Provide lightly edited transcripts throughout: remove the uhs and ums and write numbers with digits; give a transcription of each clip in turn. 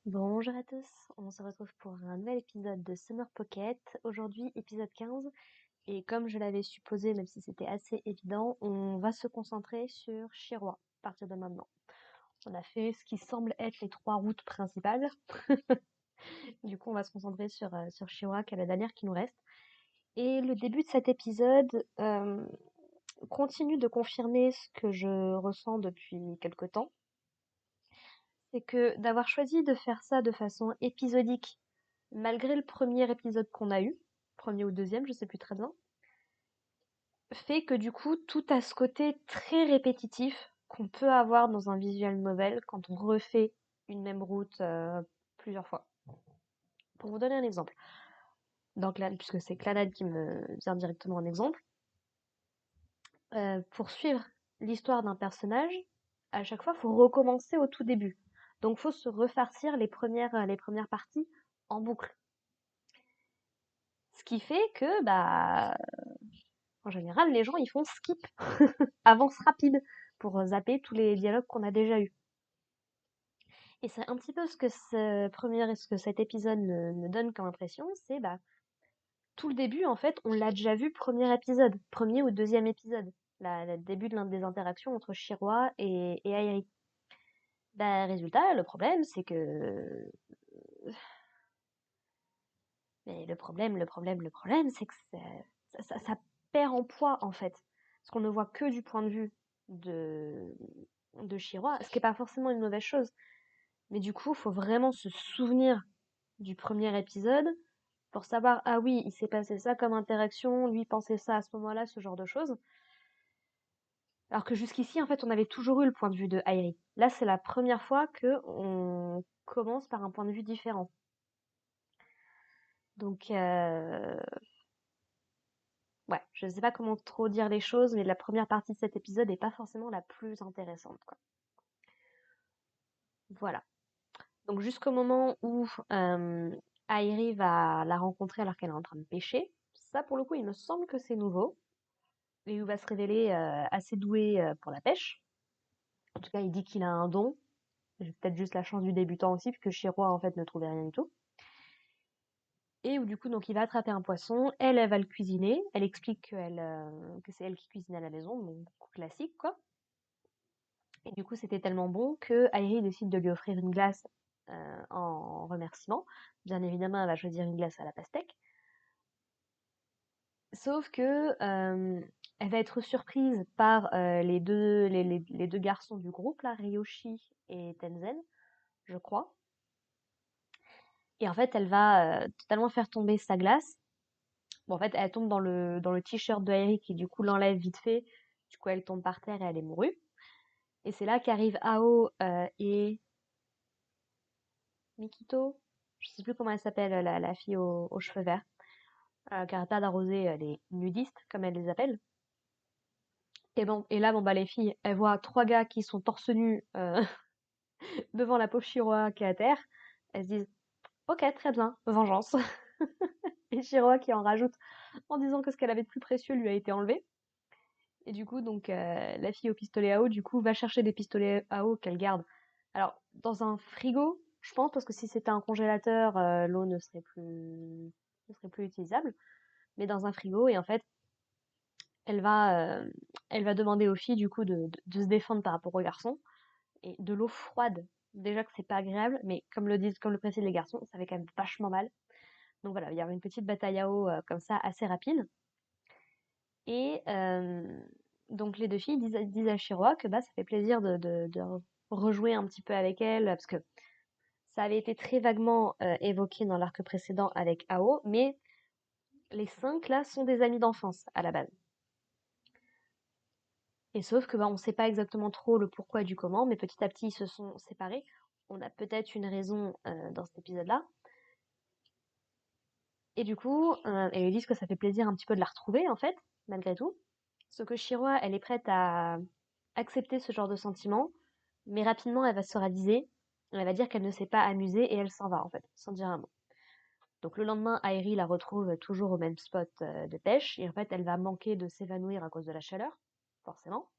Bonjour à tous, on se retrouve pour un nouvel épisode de Summer Pocket. Aujourd'hui, épisode 15. Et comme je l'avais supposé, même si c'était assez évident, on va se concentrer sur Shiroi à partir de maintenant. On a fait ce qui semble être les trois routes principales. Du coup, on va se concentrer sur Shiroi, qui est la dernière qui nous reste. Et le début de cet épisode continue de confirmer ce que je ressens depuis quelque temps. C'est que d'avoir choisi de faire ça de façon épisodique, malgré le premier épisode qu'on a eu, premier ou deuxième, je sais plus très bien, fait que du coup, tout a ce côté très répétitif qu'on peut avoir dans un visual novel quand on refait une même route plusieurs fois. Pour vous donner un exemple, puisque c'est Clannad qui me vient directement en exemple, pour suivre l'histoire d'un personnage, à chaque fois, il faut recommencer au tout début. Donc, il faut se refarcir les premières parties en boucle. Ce qui fait que, bah, en général, les gens, ils font skip, avance rapide, pour zapper tous les dialogues qu'on a déjà eus. Et c'est un petit peu ce que cet épisode me donne comme impression, c'est bah, tout le début, en fait, on l'a déjà vu premier épisode, premier ou deuxième épisode, le début de l'un des interactions entre Shiroi et Airi. Bah, résultat, le problème, c'est que... Mais le problème, c'est que ça perd en poids, en fait. Parce qu'on ne voit que du point de vue de, de Shiroi, ce qui n'est pas forcément une mauvaise chose. Mais du coup, il faut vraiment se souvenir du premier épisode pour savoir, ah oui, il s'est passé ça comme interaction, lui pensait ça à ce moment-là, ce genre de choses. Alors que jusqu'ici, en fait, on avait toujours eu le point de vue de Airi. Là, c'est la première fois que on commence par un point de vue différent. Donc, ouais, je sais pas comment trop dire les choses, mais la première partie de cet épisode n'est pas forcément la plus intéressante, quoi. Voilà. Donc, jusqu'au moment où Airi va la rencontrer alors qu'elle est en train de pêcher. Ça, pour le coup, il me semble que c'est nouveau. Et où va se révéler assez doué pour la pêche. En tout cas, il dit qu'il a un don. J'ai peut-être juste la chance du débutant aussi, puisque Shiroi, en fait, ne trouvait rien du tout. Et où, du coup, donc, il va attraper un poisson. Elle va le cuisiner. Elle explique que c'est elle qui cuisine à la maison, donc classique, quoi. Et du coup, c'était tellement bon que Airi décide de lui offrir une glace en remerciement. Bien évidemment, elle va choisir une glace à la pastèque. Sauf que elle va être surprise par les deux garçons du groupe, là, Ryoshi et Tenzen, je crois. Et en fait, elle va totalement faire tomber sa glace. Bon, en fait, elle tombe dans le t-shirt de Airi qui, du coup, l'enlève vite fait. Du coup, elle tombe par terre et elle est mourue. Et c'est là qu'arrivent Ao et Mikito. Je sais plus comment elle s'appelle, la fille aux cheveux verts, qui arrête pas d'arroser les nudistes, comme elle les appelle. Et bon, et là, bon, bah, les filles, elles voient trois gars qui sont torse nus devant la pauvre Shiroi qui est à terre. Elles se disent, ok, très bien, vengeance. Et Shiroi qui en rajoute en disant que ce qu'elle avait de plus précieux lui a été enlevé. Et du coup, donc, la fille au pistolet à eau, du coup, va chercher des pistolets à eau qu'elle garde. Alors, dans un frigo, je pense, parce que si c'était un congélateur, l'eau ne serait plus utilisable. Mais dans un frigo, et en fait, elle va, euh, elle va demander aux filles, du coup, de se défendre par rapport aux garçons. Et de l'eau froide, déjà que c'est pas agréable, mais comme le précisent les garçons, ça fait quand même vachement mal. Donc voilà, il y avait une petite bataille à eau comme ça, assez rapide. Et donc les deux filles disent à Shiroi que bah, ça fait plaisir de rejouer un petit peu avec elle, parce que ça avait été très vaguement évoqué dans l'arc précédent avec Ao, mais les cinq là sont des amis d'enfance à la base. Et sauf que bah, on sait pas exactement trop le pourquoi du comment, mais petit à petit ils se sont séparés. On a peut-être une raison dans cet épisode-là. Et du coup, elles lui disent que ça fait plaisir un petit peu de la retrouver, en fait, malgré tout. Sauf que Shiroi, elle est prête à accepter ce genre de sentiment, mais rapidement, elle va se radiser. Elle va dire qu'elle ne s'est pas amusée et elle s'en va, en fait, sans dire un mot. Donc le lendemain, Airi la retrouve toujours au même spot de pêche, et en fait, elle va manquer de s'évanouir à cause de la chaleur, forcément.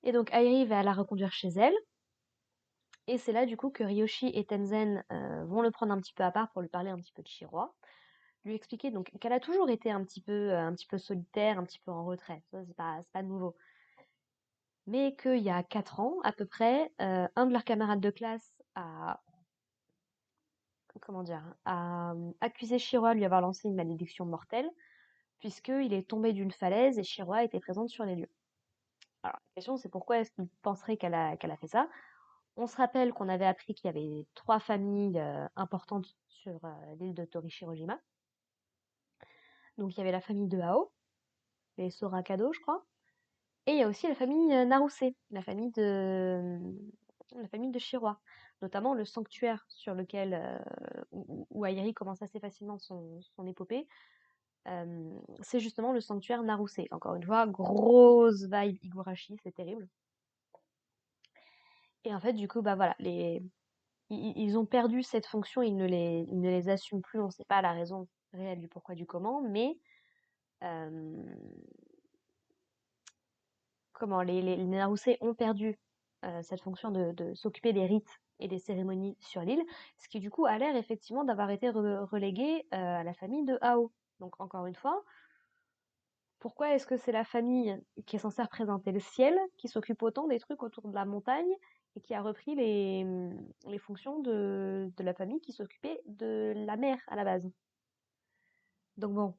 Et donc Airi va la reconduire chez elle, Et c'est là du coup que Ryoshi et Tenzen vont le prendre un petit peu à part pour lui parler un petit peu de Shiroi, lui expliquer donc qu'elle a toujours été un petit peu solitaire, un petit peu en retrait. Ça, c'est pas nouveau. Mais qu'il y a 4 ans, à peu près, un de leurs camarades de classe a, comment dire, a accusé Shiroi de lui avoir lancé une malédiction mortelle, puisqu'il est tombé d'une falaise et Shiroi était présente sur les lieux. Alors, la question, c'est pourquoi est-ce qu'il penserait qu'elle a fait ça? On se rappelle qu'on avait appris qu'il y avait 3 familles importantes sur l'île de Torishirojima. Donc, il y avait la famille de Hao, les Sorakado, je crois. Et il y a aussi la famille Naruse, la famille de Shiroi. Notamment le sanctuaire sur lequel où Airi commence assez facilement son épopée. C'est justement le sanctuaire Naruse. Encore une fois, grosse vibe Higurashi, c'est terrible. Et en fait, du coup, bah voilà, ils ont perdu cette fonction, ils ne les assument plus, on ne sait pas la raison réelle du pourquoi du comment, mais euh, comment les Naruse ont perdu cette fonction de s'occuper des rites et des cérémonies sur l'île, ce qui du coup a l'air effectivement d'avoir été relégué à la famille de Ao. Donc encore une fois, pourquoi est-ce que c'est la famille qui est censée représenter le ciel qui s'occupe autant des trucs autour de la montagne et qui a repris les fonctions de la famille qui s'occupait de la mer à la base? Donc bon,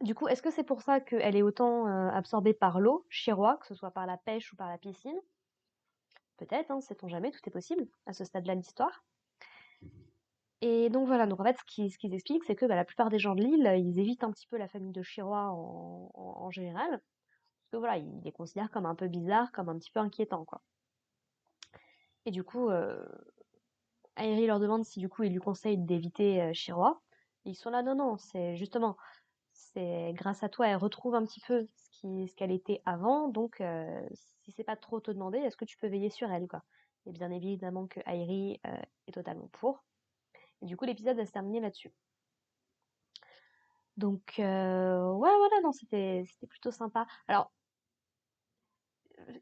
du coup, est-ce que c'est pour ça qu'elle est autant absorbée par l'eau, Chirois, que ce soit par la pêche ou par la piscine? Peut-être, hein, sait-on jamais, tout est possible à ce stade-là de l'histoire. Et donc voilà, donc en fait, ce qu'ils expliquent, c'est que bah, la plupart des gens de l'île, ils évitent un petit peu la famille de Chirois en général, parce que voilà, ils les considèrent comme un peu bizarres, comme un petit peu inquiétants, quoi. Et du coup, Airi leur demande si du coup ils lui conseillent d'éviter Chirois. Et ils sont là, non, non, c'est justement, c'est grâce à toi, elle retrouve un petit peu ce qu'elle était avant, donc si c'est pas trop te demander, est-ce que tu peux veiller sur elle, quoi. Et bien évidemment que Airi est totalement pour. Et du coup, l'épisode va se terminer là-dessus. Donc, ouais, voilà, non, c'était plutôt sympa. Alors,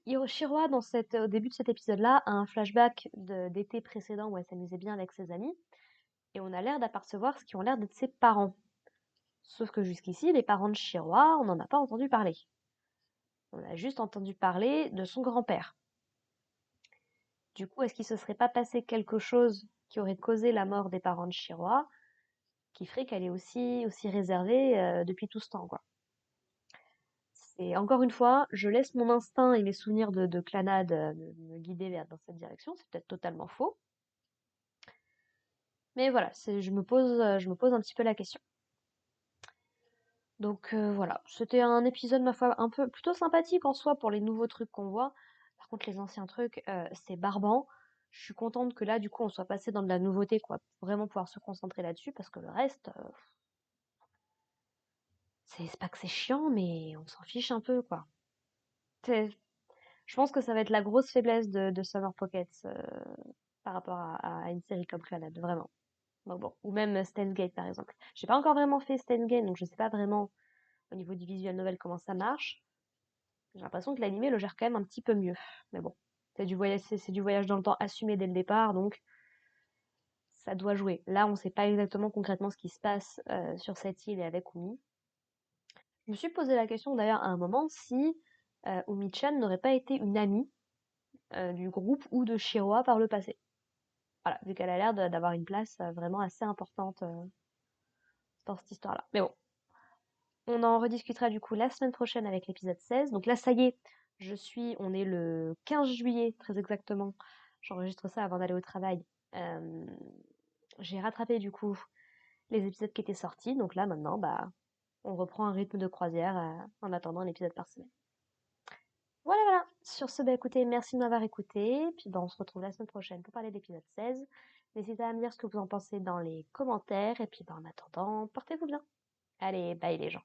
Hiroshiro, au début de cet épisode-là, a un flashback d'été précédent où elle s'amusait bien avec ses amis, et on a l'air d'apercevoir ce qui ont l'air d'être ses parents. Sauf que jusqu'ici, les parents de Shiroa, on n'en a pas entendu parler. On a juste entendu parler de son grand-père. Du coup, est-ce qu'il se serait pas passé quelque chose qui aurait causé la mort des parents de Shiroa, qui ferait qu'elle est aussi réservée depuis tout ce temps, quoi. C'est encore une fois, je laisse mon instinct et mes souvenirs de clanade me guider dans cette direction. C'est peut-être totalement faux. Mais voilà, je me pose un petit peu la question. Donc voilà, c'était un épisode, ma foi, un peu plutôt sympathique en soi pour les nouveaux trucs qu'on voit. Par contre, les anciens trucs, c'est barbant. Je suis contente que là, du coup, on soit passé dans de la nouveauté, quoi. Pour vraiment pouvoir se concentrer là-dessus, parce que le reste, c'est pas que c'est chiant, mais on s'en fiche un peu, quoi. C'est- Je pense que ça va être la grosse faiblesse de Summer Pockets par rapport à une série comme Clannad, vraiment. Donc bon. Ou même Steins Gate, par exemple. J'ai pas encore vraiment fait Steins Gate, donc je sais pas vraiment au niveau du visual novel comment ça marche. J'ai l'impression que l'animé le gère quand même un petit peu mieux. Mais bon, c'est du voyage dans le temps assumé dès le départ, donc ça doit jouer. Là, on sait pas exactement concrètement ce qui se passe sur cette île et avec Umi. Je me suis posé la question d'ailleurs à un moment si Umi-chan n'aurait pas été une amie du groupe ou de Shiroa par le passé. Voilà, vu qu'elle a l'air d'avoir une place vraiment assez importante dans cette histoire-là. Mais bon, on en rediscutera du coup la semaine prochaine avec l'épisode 16. Donc là, ça y est, on est le 15 juillet, très exactement. J'enregistre ça avant d'aller au travail. Euh, j'ai rattrapé du coup les épisodes qui étaient sortis. Donc là, maintenant, bah, on reprend un rythme de croisière en attendant un épisode par semaine. Voilà, voilà. Sur ce, bah écoutez, merci de m'avoir écouté. Puis bah, on se retrouve la semaine prochaine pour parler de l'épisode 16. N'hésitez pas à me dire ce que vous en pensez dans les commentaires. Et puis bah, en attendant, portez-vous bien. Allez, bye les gens.